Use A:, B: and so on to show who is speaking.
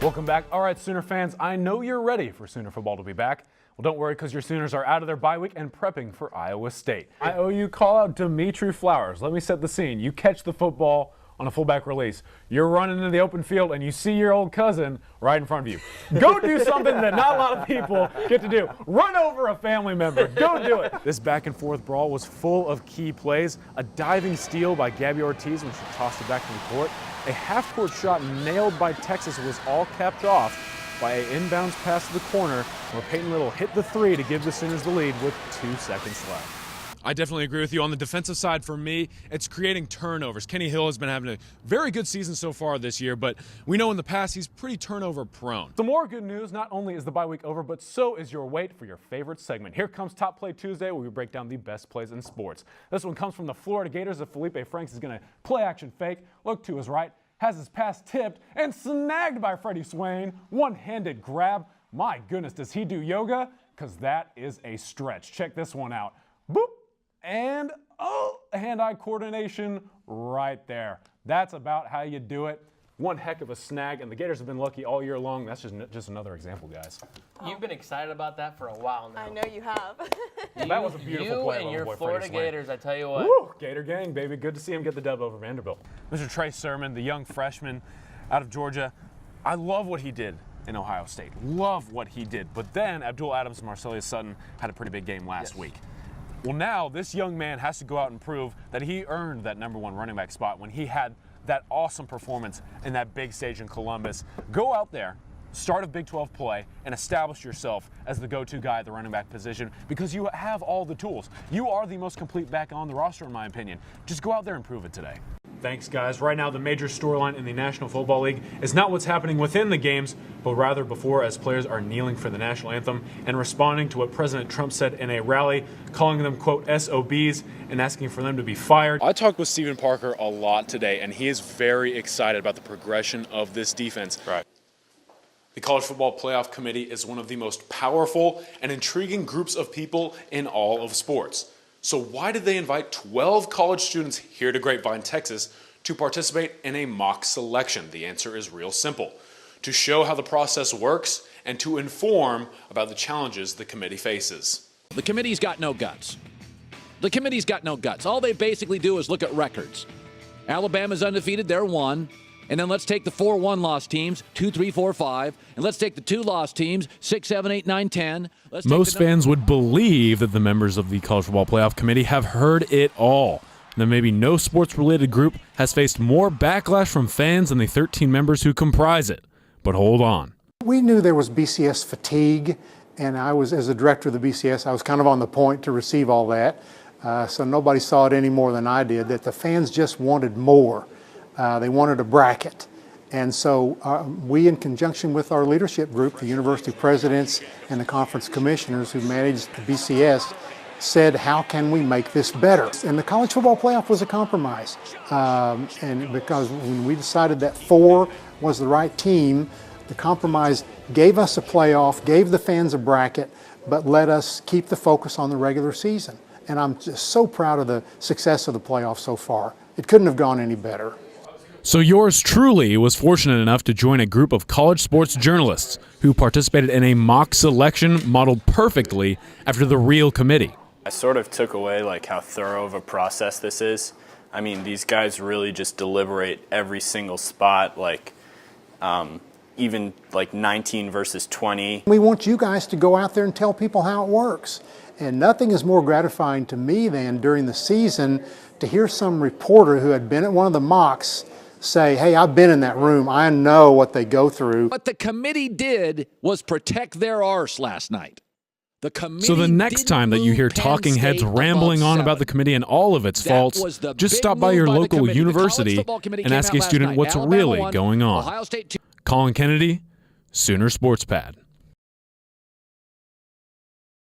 A: Welcome back. All right, Sooner fans, I know you're ready for Sooner football to be back. Well, don't worry, because your Sooners are out of their bye week and prepping for Iowa State. IOU call out Dimitri Flowers. Let me set the scene. You catch the football on a fullback release. You're running into the open field and you see your old cousin right in front of you. Go do something that not a lot of people get to do. Run over a family member. Go do it. This back and forth brawl was full of key plays. A diving steal by Gabby Ortiz when she tossed it back from the court. A half-court shot nailed by Texas was all capped off by an inbounds pass to the corner where Peyton Little hit the three to give the Sooners the lead with 2 seconds left.
B: I definitely agree with you. On the defensive side, for me, it's creating turnovers. Kenny Hill has been having a very good season so far this year, but we know in the past he's pretty turnover prone.
A: Some more good news. Not only is the bye week over, but so is your wait for your favorite segment. Here comes Top Play Tuesday, where we break down the best plays in sports. This one comes from the Florida Gators. Of Felipe Franks is going to play action fake, look to his right, has his pass tipped and snagged by Freddie Swain. One-handed grab. My goodness, does he do yoga? Because that is a stretch. Check this one out. Boop. And, oh, hand-eye coordination right there. That's about how you do it. One heck of a snag, and the Gators have been lucky all year long. That's just another example, guys.
C: You've been excited about that for a while now.
D: I know you have.
A: That was a beautiful play.
C: You and your Florida Gators, I tell you what.
A: Woo, Gator gang, baby. Good to see him get the dub over Vanderbilt. Mr. Trey Sermon, the young freshman out of Georgia, I love what he did in Ohio State. Love what he did. But then Abdul Adams and Marcellus Sutton had a pretty big game last week. Well, now this young man has to go out and prove that he earned that #1 running back spot when he had that awesome performance in that big stage in Columbus. Go out there, start a Big 12 play, and establish yourself as the go-to guy at the running back position because you have all the tools. You are the most complete back on the roster, in my opinion. Just go out there and prove it today. Thanks, guys. Right now, the major storyline in the National Football League is not what's happening within the games, but rather before, as players are kneeling for the national anthem and responding to what President Trump said in a rally, calling them, quote, SOBs, and asking for them to be fired.
B: I talked with Stephen Parker a lot today, and he is very excited about the progression of this defense.
A: Right.
B: The College Football Playoff Committee is one of the most powerful and intriguing groups of people in all of sports. So why did they invite 12 college students here to Grapevine, Texas, to participate in a mock selection? The answer is real simple: to show how the process works and to inform about the challenges the committee faces.
E: The committee's got no guts. The committee's got no guts. All they basically do is look at records. Alabama's undefeated, they're 1. And then let's take the 4 1-loss teams, 2, 3, 4, 5. And let's take the 2-loss teams, 6, 7, 8, 9, 10.
A: Most fans would believe that the members of the College Football Playoff Committee have heard it all. That maybe no sports-related group has faced more backlash from fans than the 13 members who comprise it. But hold on.
F: We knew there was BCS fatigue, and I was, as the director of the BCS, I was kind of on the point to receive all that. So nobody saw it any more than I did, that the fans just wanted more. They wanted a bracket. And so we, in conjunction with our leadership group, the university presidents and the conference commissioners who managed the BCS, said, how can we make this better? And the college football playoff was a compromise. And because when we decided that 4 was the right team, the compromise gave us a playoff, gave the fans a bracket, but let us keep the focus on the regular season. And I'm just so proud of the success of the playoff so far. It couldn't have gone any better.
A: So yours truly was fortunate enough to join a group of college sports journalists who participated in a mock selection modeled perfectly after the real committee.
G: I sort of took away like how thorough of a process this is. I mean, these guys really just deliberate every single spot, like even like 19 versus 20.
F: We want you guys to go out there and tell people how it works. And nothing is more gratifying to me than during the season to hear some reporter who had been at one of the mocks say, hey, I've been in that room. I know what they go through.
E: What the committee did was protect their arse last night.
A: So the next time that you hear talking heads rambling on about the committee and all of its faults, just stop by your local university and ask a student what's really going on. Collin Kennedy, Sooner Sports Pad.